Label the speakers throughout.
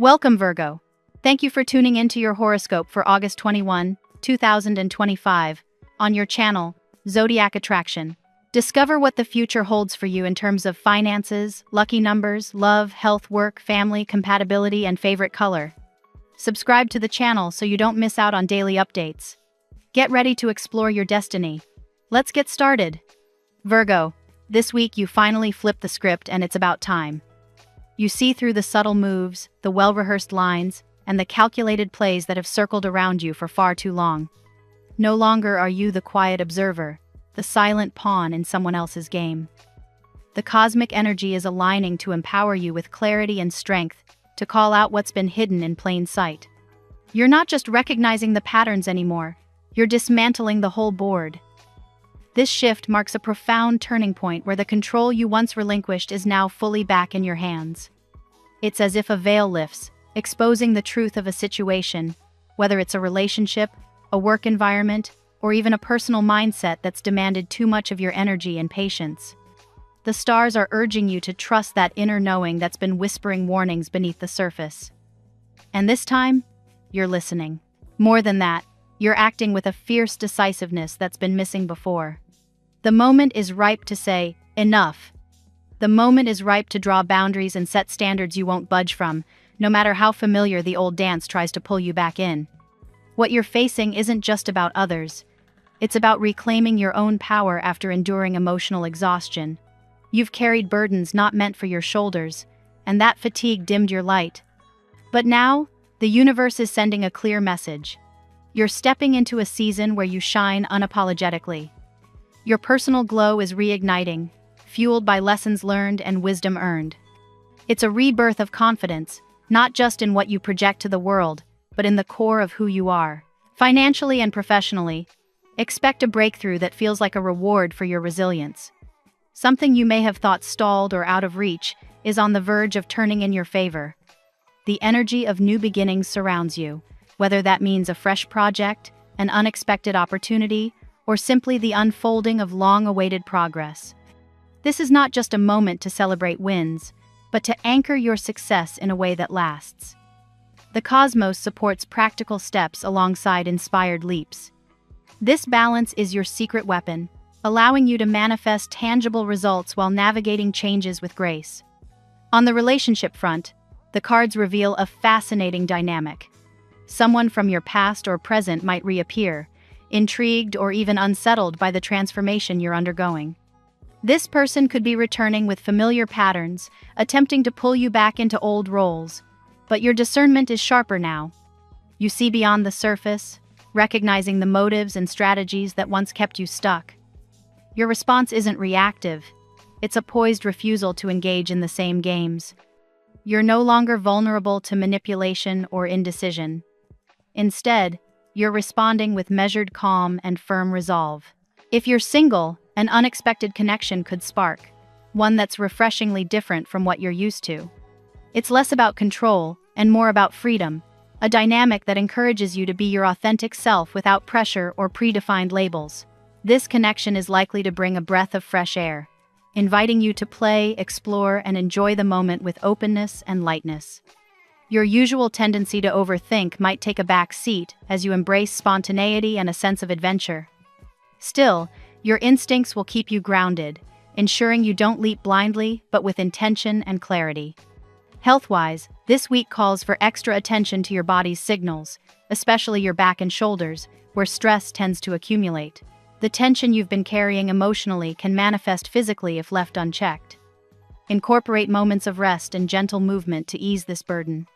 Speaker 1: Welcome, Virgo. Thank you for tuning into your horoscope for August 21, 2025, on your channel, Zodiac Attraction. Discover what the future holds for you in terms of finances, lucky numbers, love, health, work, family, compatibility, and favorite color. Subscribe to the channel so you don't miss out on daily updates. Get ready to explore your destiny. Let's get started. Virgo, this week you finally flipped the script and it's about time. You see through the subtle moves, the well-rehearsed lines, and the calculated plays that have circled around you for far too long. No longer are you the quiet observer, the silent pawn in someone else's game. The cosmic energy is aligning to empower you with clarity and strength to call out what's been hidden in plain sight. You're not just recognizing the patterns anymore, you're dismantling the whole board. This shift marks a profound turning point where the control you once relinquished is now fully back in your hands. It's as if a veil lifts, exposing the truth of a situation, whether it's a relationship, a work environment, or even a personal mindset that's demanded too much of your energy and patience. The stars are urging you to trust that inner knowing that's been whispering warnings beneath the surface. And this time, you're listening. More than that, you're acting with a fierce decisiveness that's been missing before. The moment is ripe to say, enough. The moment is ripe to draw boundaries and set standards you won't budge from, no matter how familiar the old dance tries to pull you back in. What you're facing isn't just about others. It's about reclaiming your own power after enduring emotional exhaustion. You've carried burdens not meant for your shoulders, and that fatigue dimmed your light. But now, the universe is sending a clear message. You're stepping into a season where you shine unapologetically. Your personal glow is reigniting, fueled by lessons learned and wisdom earned. It's a rebirth of confidence, not just in what you project to the world, but in the core of who you are. Financially and professionally, expect a breakthrough that feels like a reward for your resilience. Something you may have thought stalled or out of reach is on the verge of turning in your favor. The energy of new beginnings surrounds you, whether that means a fresh project, an unexpected opportunity, or simply the unfolding of long-awaited progress. This is not just a moment to celebrate wins, but to anchor your success in a way that lasts. The cosmos supports practical steps alongside inspired leaps. This balance is your secret weapon, allowing you to manifest tangible results while navigating changes with grace. On the relationship front, the cards reveal a fascinating dynamic. Someone from your past or present might reappear, intrigued or even unsettled by the transformation you're undergoing. This person could be returning with familiar patterns, attempting to pull you back into old roles, but your discernment is sharper now. You see beyond the surface, recognizing the motives and strategies that once kept you stuck. Your response isn't reactive, it's a poised refusal to engage in the same games. You're no longer vulnerable to manipulation or indecision. Instead, you're responding with measured calm and firm resolve. If you're single, an unexpected connection could spark, one that's refreshingly different from what you're used to. It's less about control and more about freedom, a dynamic that encourages you to be your authentic self without pressure or predefined labels. This connection is likely to bring a breath of fresh air, inviting you to play, explore, and enjoy the moment with openness and lightness. Your usual tendency to overthink might take a back seat as you embrace spontaneity and a sense of adventure. Still, your instincts will keep you grounded, ensuring you don't leap blindly, but with intention and clarity. Health-wise, this week calls for extra attention to your body's signals, especially your back and shoulders, where stress tends to accumulate. The tension you've been carrying emotionally can manifest physically if left unchecked. Incorporate moments of rest and gentle movement to ease this burden.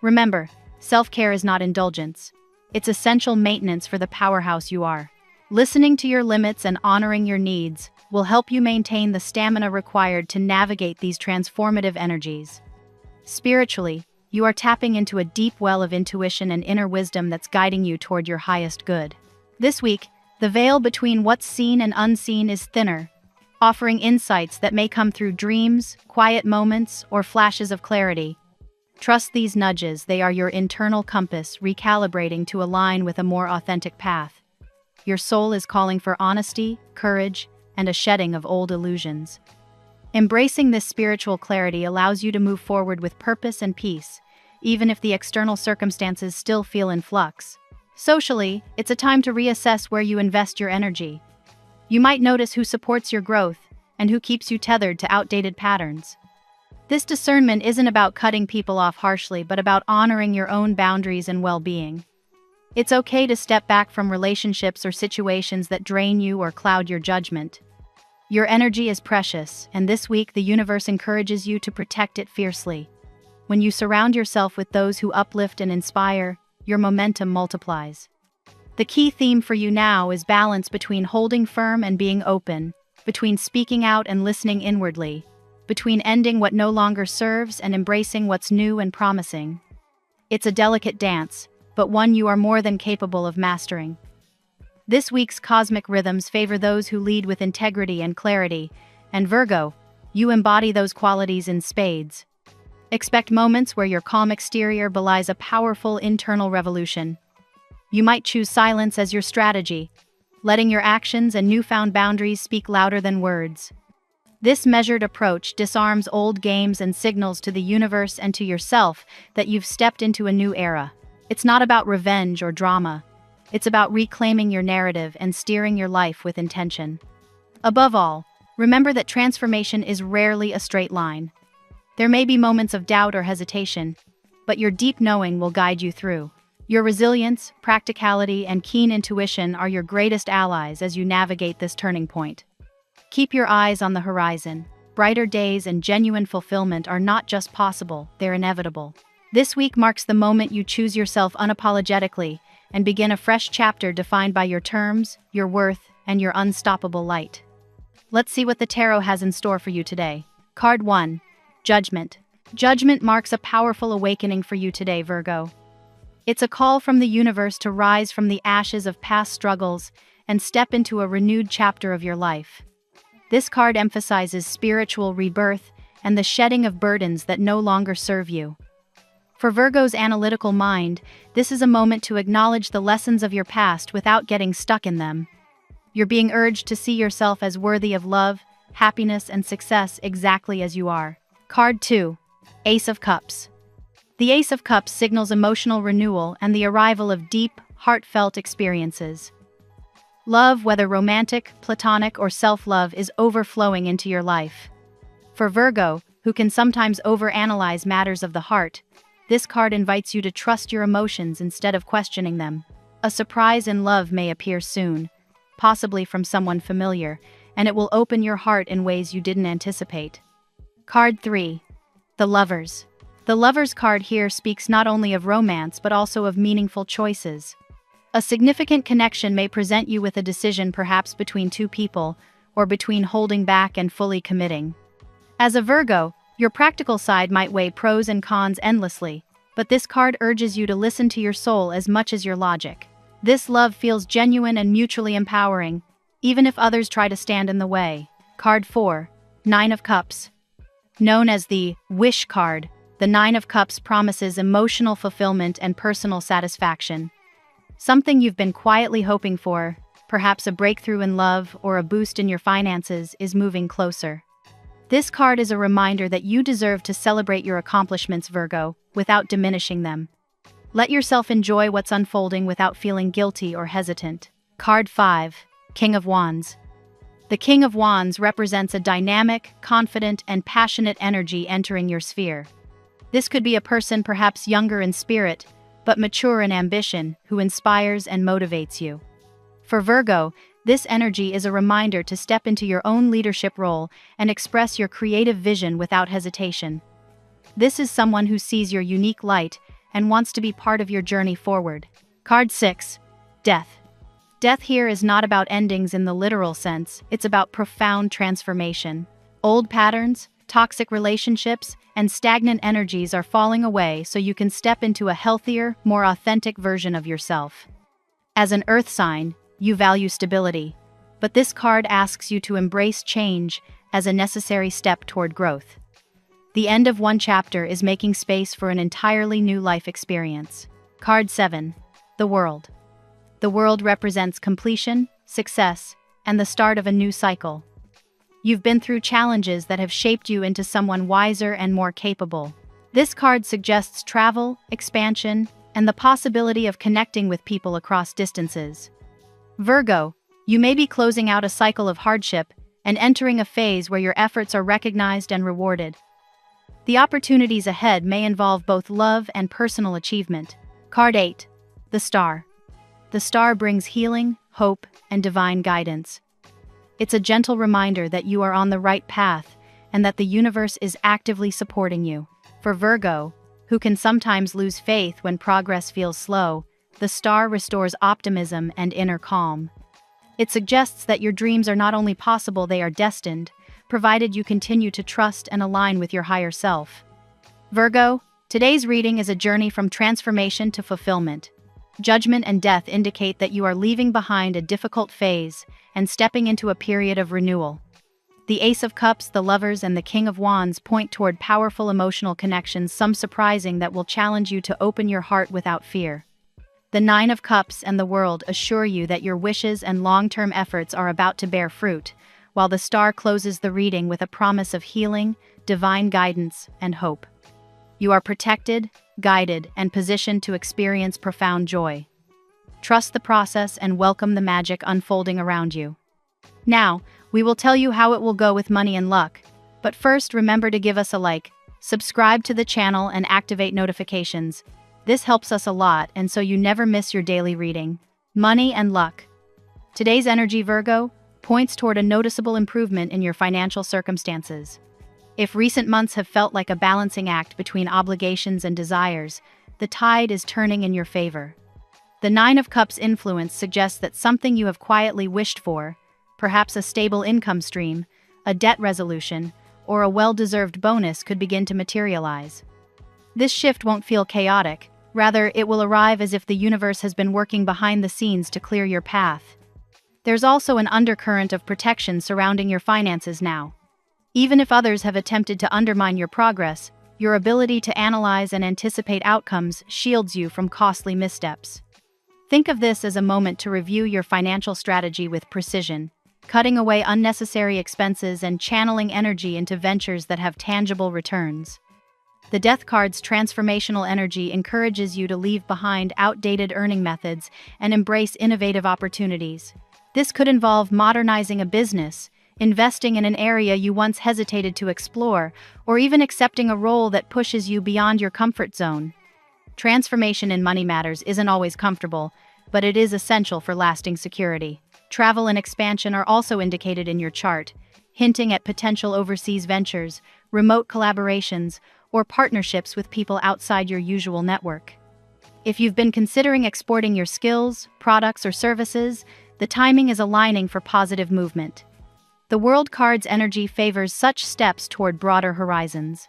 Speaker 1: Remember, self-care is not indulgence. It's essential maintenance for the powerhouse you are. Listening to your limits and honoring your needs will help you maintain the stamina required to navigate these transformative energies. Spiritually, you are tapping into a deep well of intuition and inner wisdom that's guiding you toward your highest good. This week, the veil between what's seen and unseen is thinner, offering insights that may come through dreams, quiet moments, or flashes of clarity. Trust these nudges, they are your internal compass recalibrating to align with a more authentic path. Your soul is calling for honesty, courage, and a shedding of old illusions. Embracing this spiritual clarity allows you to move forward with purpose and peace, even if the external circumstances still feel in flux. Socially, it's a time to reassess where you invest your energy. You might notice who supports your growth and who keeps you tethered to outdated patterns. This discernment isn't about cutting people off harshly, but about honoring your own boundaries and well-being. It's okay to step back from relationships or situations that drain you or cloud your judgment. Your energy is precious, and this week the universe encourages you to protect it fiercely. When you surround yourself with those who uplift and inspire, your momentum multiplies. The key theme for you now is balance between holding firm and being open, between speaking out and listening inwardly, between ending what no longer serves and embracing what's new and promising. It's a delicate dance, but one you are more than capable of mastering. This week's cosmic rhythms favor those who lead with integrity and clarity, and Virgo, you embody those qualities in spades. Expect moments where your calm exterior belies a powerful internal revolution. You might choose silence as your strategy, letting your actions and newfound boundaries speak louder than words. This measured approach disarms old games and signals to the universe and to yourself that you've stepped into a new era. It's not about revenge or drama. It's about reclaiming your narrative and steering your life with intention. Above all, remember that transformation is rarely a straight line. There may be moments of doubt or hesitation, but your deep knowing will guide you through. Your resilience, practicality, and keen intuition are your greatest allies as you navigate this turning point. Keep your eyes on the horizon. Brighter days and genuine fulfillment are not just possible, they're inevitable. This week marks the moment you choose yourself unapologetically and begin a fresh chapter defined by your terms, your worth, and your unstoppable light. Let's see what the tarot has in store for you today. Card 1. Judgment. Judgment marks a powerful awakening for you today, Virgo. It's a call from the universe to rise from the ashes of past struggles and step into a renewed chapter of your life. This card emphasizes spiritual rebirth and the shedding of burdens that no longer serve you. For Virgo's analytical mind, this is a moment to acknowledge the lessons of your past without getting stuck in them. You're being urged to see yourself as worthy of love, happiness, and success exactly as you are. Card 2. Ace of Cups. The Ace of Cups signals emotional renewal and the arrival of deep, heartfelt experiences. Love, whether romantic, platonic, or self-love, is overflowing into your life. For Virgo, who can sometimes overanalyze matters of the heart, this card invites you to trust your emotions instead of questioning them. A surprise in love may appear soon, possibly from someone familiar, and it will open your heart in ways you didn't anticipate. Card 3. The Lovers. The Lovers card here speaks not only of romance but also of meaningful choices. A significant connection may present you with a decision, perhaps between two people, or between holding back and fully committing. As a Virgo, your practical side might weigh pros and cons endlessly, but this card urges you to listen to your soul as much as your logic. This love feels genuine and mutually empowering, even if others try to stand in the way. Card 4. Nine of Cups. Known as the Wish card, the Nine of Cups promises emotional fulfillment and personal satisfaction. Something you've been quietly hoping for, perhaps a breakthrough in love or a boost in your finances, is moving closer. This card is a reminder that you deserve to celebrate your accomplishments, Virgo, without diminishing them. Let yourself enjoy what's unfolding without feeling guilty or hesitant. Card 5. King of Wands. The King of Wands represents a dynamic, confident, and passionate energy entering your sphere. This could be a person perhaps younger in spirit, but mature in ambition, who inspires and motivates you. For Virgo, this energy is a reminder to step into your own leadership role and express your creative vision without hesitation. This is someone who sees your unique light and wants to be part of your journey forward. Card 6. Death. Death here is not about endings in the literal sense, it's about profound transformation. Old patterns, toxic relationships, and stagnant energies are falling away so you can step into a healthier, more authentic version of yourself. As an earth sign, you value stability, but this card asks you to embrace change as a necessary step toward growth. The end of one chapter is making space for an entirely new life experience. Card 7. The World. The World represents completion, success, and the start of a new cycle. You've been through challenges that have shaped you into someone wiser and more capable. This card suggests travel, expansion, and the possibility of connecting with people across distances. Virgo, you may be closing out a cycle of hardship and entering a phase where your efforts are recognized and rewarded. The opportunities ahead may involve both love and personal achievement. Card 8. The Star. The star brings healing, hope, and divine guidance. It's a gentle reminder that you are on the right path and that the universe is actively supporting you. For Virgo, who can sometimes lose faith when progress feels slow, the star restores optimism and inner calm. It suggests that your dreams are not only possible, they are destined, provided you continue to trust and align with your higher self. Virgo, today's reading is a journey from transformation to fulfillment. Judgment and death indicate that you are leaving behind a difficult phase and stepping into a period of renewal. The Ace of Cups, the Lovers, and the King of Wands point toward powerful emotional connections, some surprising, that will challenge you to open your heart without fear. The Nine of Cups and the World assure you that your wishes and long-term efforts are about to bear fruit, while the Star closes the reading with a promise of healing, divine guidance, and hope. You are protected, guided, and positioned to experience profound joy. Trust the process and welcome the magic unfolding around you. Now, we will tell you how it will go with money and luck, but first remember to give us a like, subscribe to the channel, and activate notifications. This helps us a lot, and so you never miss your daily reading. Money and luck. Today's energy, Virgo, points toward a noticeable improvement in your financial circumstances. If recent months have felt like a balancing act between obligations and desires, the tide is turning in your favor. The Nine of Cups influence suggests that something you have quietly wished for, perhaps a stable income stream, a debt resolution, or a well-deserved bonus, could begin to materialize. This shift won't feel chaotic, rather it will arrive as if the universe has been working behind the scenes to clear your path. There's also an undercurrent of protection surrounding your finances now. Even if others have attempted to undermine your progress, your ability to analyze and anticipate outcomes shields you from costly missteps. Think of this as a moment to review your financial strategy with precision, cutting away unnecessary expenses and channeling energy into ventures that have tangible returns. The Death card's transformational energy encourages you to leave behind outdated earning methods and embrace innovative opportunities. This could involve modernizing a business, investing in an area you once hesitated to explore, or even accepting a role that pushes you beyond your comfort zone. Transformation in money matters isn't always comfortable, but it is essential for lasting security. Travel and expansion are also indicated in your chart, hinting at potential overseas ventures, remote collaborations, or partnerships with people outside your usual network. If you've been considering exporting your skills, products, or services, the timing is aligning for positive movement. The World card's energy favors such steps toward broader horizons.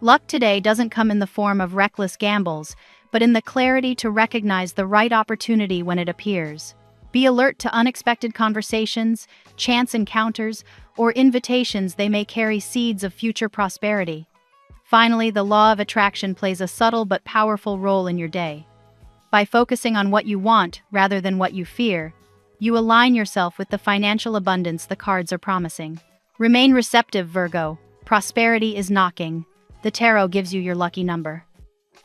Speaker 1: Luck today doesn't come in the form of reckless gambles, but in the clarity to recognize the right opportunity when it appears. Be alert to unexpected conversations, chance encounters, or invitations. They may carry seeds of future prosperity. Finally, the law of attraction plays a subtle but powerful role in your day. By focusing on what you want rather than what you fear, you align yourself with the financial abundance the cards are promising. Remain receptive, Virgo. Prosperity is knocking. The tarot gives you your lucky number.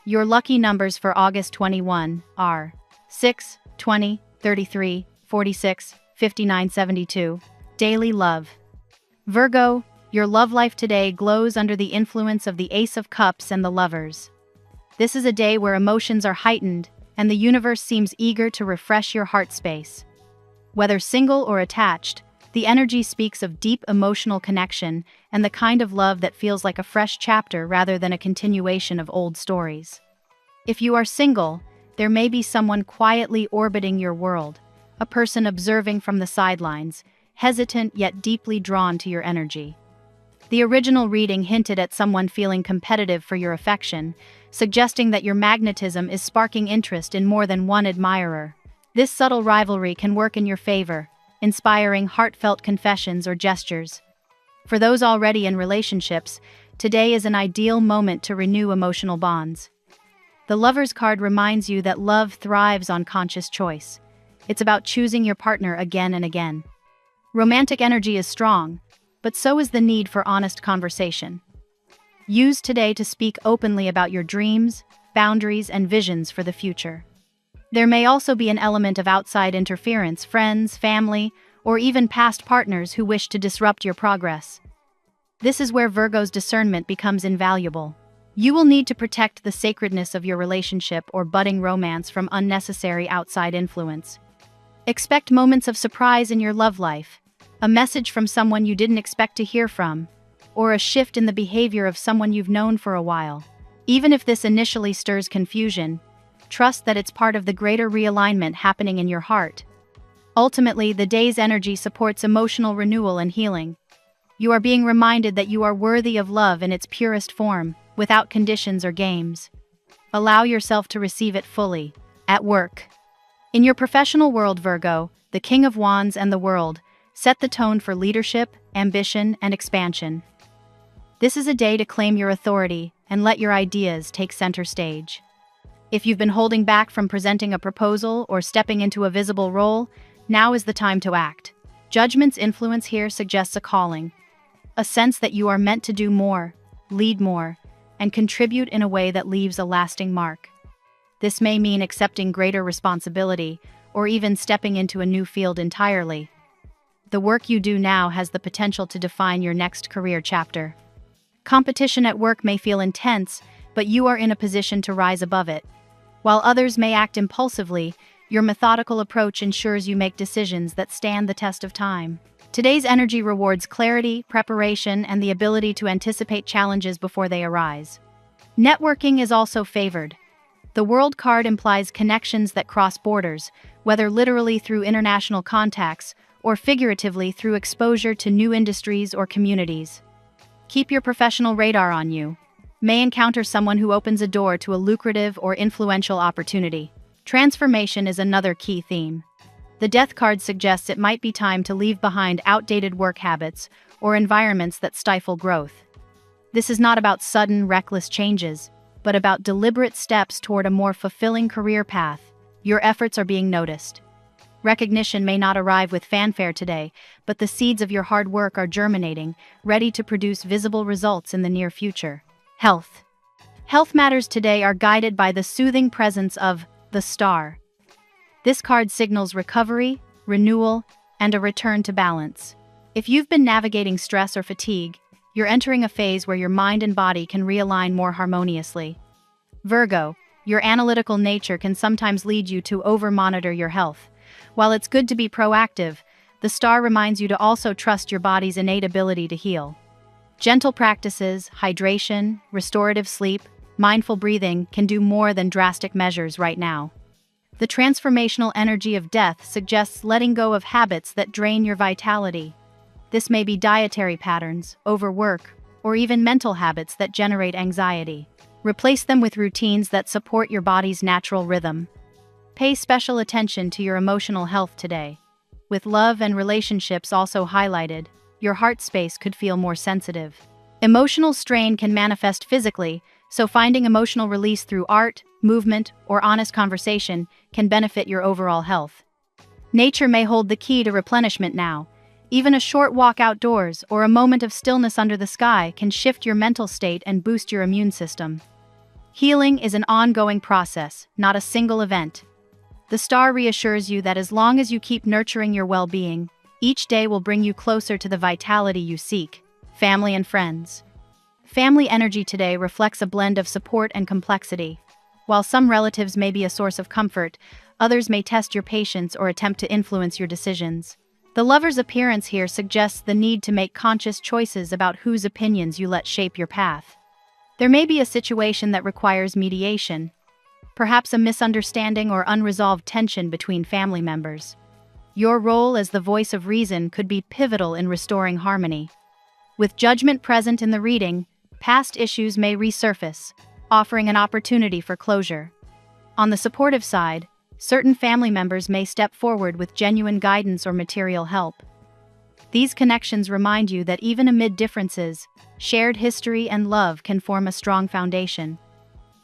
Speaker 1: Your lucky numbers for August 21 are 6, 20, 33, 46, 59, 72. Daily love. Virgo, your love life today glows under the influence of the Ace of Cups and the Lovers. This is a day where emotions are heightened, and the universe seems eager to refresh your heart space. Whether single or attached, the energy speaks of deep emotional connection and the kind of love that feels like a fresh chapter rather than a continuation of old stories. If you are single, there may be someone quietly orbiting your world, a person observing from the sidelines, hesitant yet deeply drawn to your energy. The original reading hinted at someone feeling competitive for your affection, suggesting that your magnetism is sparking interest in more than one admirer. This subtle rivalry can work in your favor, inspiring heartfelt confessions or gestures. For those already in relationships, today is an ideal moment to renew emotional bonds. The Lovers card reminds you that love thrives on conscious choice. It's about choosing your partner again and again. Romantic energy is strong, but so is the need for honest conversation. Use today to speak openly about your dreams, boundaries, and visions for the future. There may also be an element of outside interference, friends, family, or even past partners who wish to disrupt your progress. This is where Virgo's discernment becomes invaluable. You will need to protect the sacredness of your relationship or budding romance from unnecessary outside influence. Expect moments of surprise in your love life, a message from someone you didn't expect to hear from, or a shift in the behavior of someone you've known for a while. Even if this initially stirs confusion, trust that it's part of the greater realignment happening in your heart. Ultimately, the day's energy supports emotional renewal and healing. You are being reminded that you are worthy of love in its purest form, without conditions or games. Allow yourself to receive it fully. At work. In your professional world, Virgo, the King of Wands and the World set the tone for leadership, ambition, and expansion. This is a day to claim your authority and let your ideas take center stage. If you've been holding back from presenting a proposal or stepping into a visible role, now is the time to act. Judgment's influence here suggests a calling, a sense that you are meant to do more, lead more, and contribute in a way that leaves a lasting mark. This may mean accepting greater responsibility or even stepping into a new field entirely. The work you do now has the potential to define your next career chapter. Competition at work may feel intense, but you are in a position to rise above it. While others may act impulsively, your methodical approach ensures you make decisions that stand the test of time. Today's energy rewards clarity, preparation, and the ability to anticipate challenges before they arise. Networking is also favored. The World card implies connections that cross borders, whether literally through international contacts or figuratively through exposure to new industries or communities. Keep your professional radar on you. May encounter someone who opens a door to a lucrative or influential opportunity. Transformation is another key theme. The Death card suggests it might be time to leave behind outdated work habits or environments that stifle growth. This is not about sudden, reckless changes, but about deliberate steps toward a more fulfilling career path. Your efforts are being noticed. Recognition may not arrive with fanfare today, but the seeds of your hard work are germinating, ready to produce visible results in the near future. Health. Health matters today are guided by the soothing presence of the Star. This card signals recovery, renewal, and a return to balance. If you've been navigating stress or fatigue, you're entering a phase where your mind and body can realign more harmoniously. Virgo, your analytical nature can sometimes lead you to over-monitor your health. While it's good to be proactive, the Star reminds you to also trust your body's innate ability to heal. Gentle practices, hydration, restorative sleep, mindful breathing can do more than drastic measures right now. The transformational energy of death suggests letting go of habits that drain your vitality. This may be dietary patterns, overwork, or even mental habits that generate anxiety. Replace them with routines that support your body's natural rhythm. Pay special attention to your emotional health today. With love and relationships also highlighted, your heart space could feel more sensitive. Emotional strain can manifest physically, so finding emotional release through art, movement, or honest conversation can benefit your overall health. Nature may hold the key to replenishment now. Even a short walk outdoors or a moment of stillness under the sky can shift your mental state and boost your immune system. Healing is an ongoing process, not a single event. The Star reassures you that as long as you keep nurturing your well-being, each day will bring you closer to the vitality you seek. Family and friends. Family energy today reflects a blend of support and complexity. While some relatives may be a source of comfort, others may test your patience or attempt to influence your decisions. The Lover's appearance here suggests the need to make conscious choices about whose opinions you let shape your path. There may be a situation that requires mediation, perhaps a misunderstanding or unresolved tension between family members. Your role as the voice of reason could be pivotal in restoring harmony. With judgment present in the reading, past issues may resurface, offering an opportunity for closure. On the supportive side, certain family members may step forward with genuine guidance or material help. These connections remind you that even amid differences, shared history and love can form a strong foundation.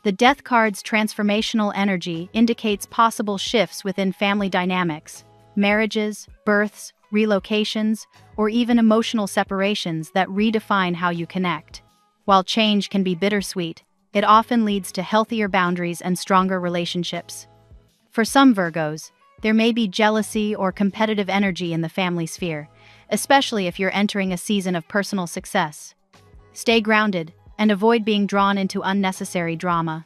Speaker 1: The Death card's transformational energy indicates possible shifts within family dynamics, marriages, births, relocations, or even emotional separations that redefine how you connect. While change can be bittersweet, it often leads to healthier boundaries and stronger relationships. For some Virgos, there may be jealousy or competitive energy in the family sphere, especially if you're entering a season of personal success. Stay grounded and avoid being drawn into unnecessary drama.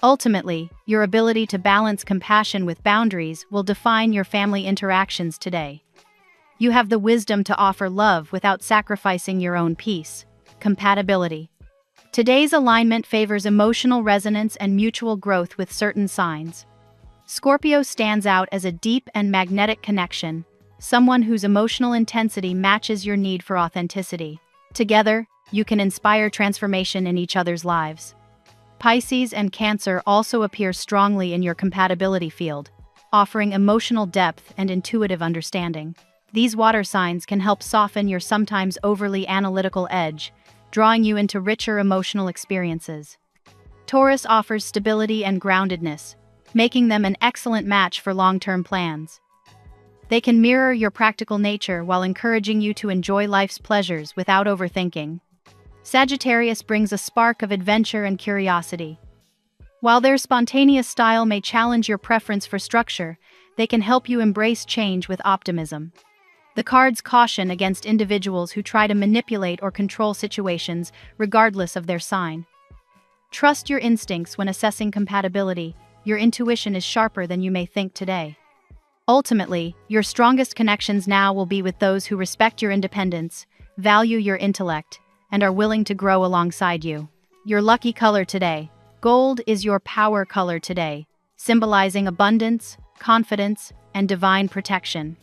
Speaker 1: Ultimately, your ability to balance compassion with boundaries will define your family interactions today. You have the wisdom to offer love without sacrificing your own peace. Compatibility. Today's alignment favors emotional resonance and mutual growth with certain signs. Scorpio stands out as a deep and magnetic connection, someone whose emotional intensity matches your need for authenticity. Together, you can inspire transformation in each other's lives. Pisces and Cancer also appear strongly in your compatibility field, offering emotional depth and intuitive understanding. These water signs can help soften your sometimes overly analytical edge, drawing you into richer emotional experiences. Taurus offers stability and groundedness, making them an excellent match for long-term plans. They can mirror your practical nature while encouraging you to enjoy life's pleasures without overthinking. Sagittarius brings a spark of adventure and curiosity. While their spontaneous style may challenge your preference for structure, they can help you embrace change with optimism. The cards caution against individuals who try to manipulate or control situations regardless of their sign. Trust your instincts when assessing compatibility. Your intuition is sharper than you may think today. Ultimately, your strongest connections now will be with those who respect your independence, value your intellect, and are willing to grow alongside you. Your lucky color today. Gold is your power color today, symbolizing abundance, confidence, and divine protection.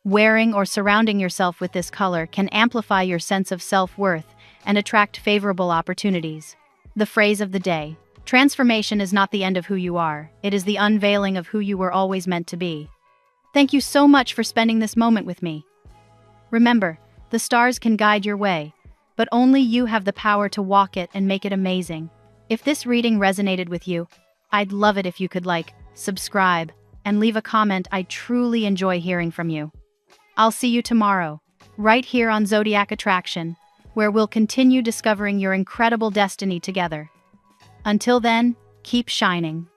Speaker 1: Wearing or surrounding yourself with this color can amplify your sense of self-worth and attract favorable opportunities. The phrase of the day: transformation is not the end of who you are, it is the unveiling of who you were always meant to be. Thank you so much for spending this moment with me. Remember, the stars can guide your way, but only you have the power to walk it and make it amazing. If this reading resonated with you, I'd love it if you could subscribe, and leave a comment. I truly enjoy hearing from you. I'll see you tomorrow, right here on Zodiac Attraction, where we'll continue discovering your incredible destiny together. Until then, keep shining.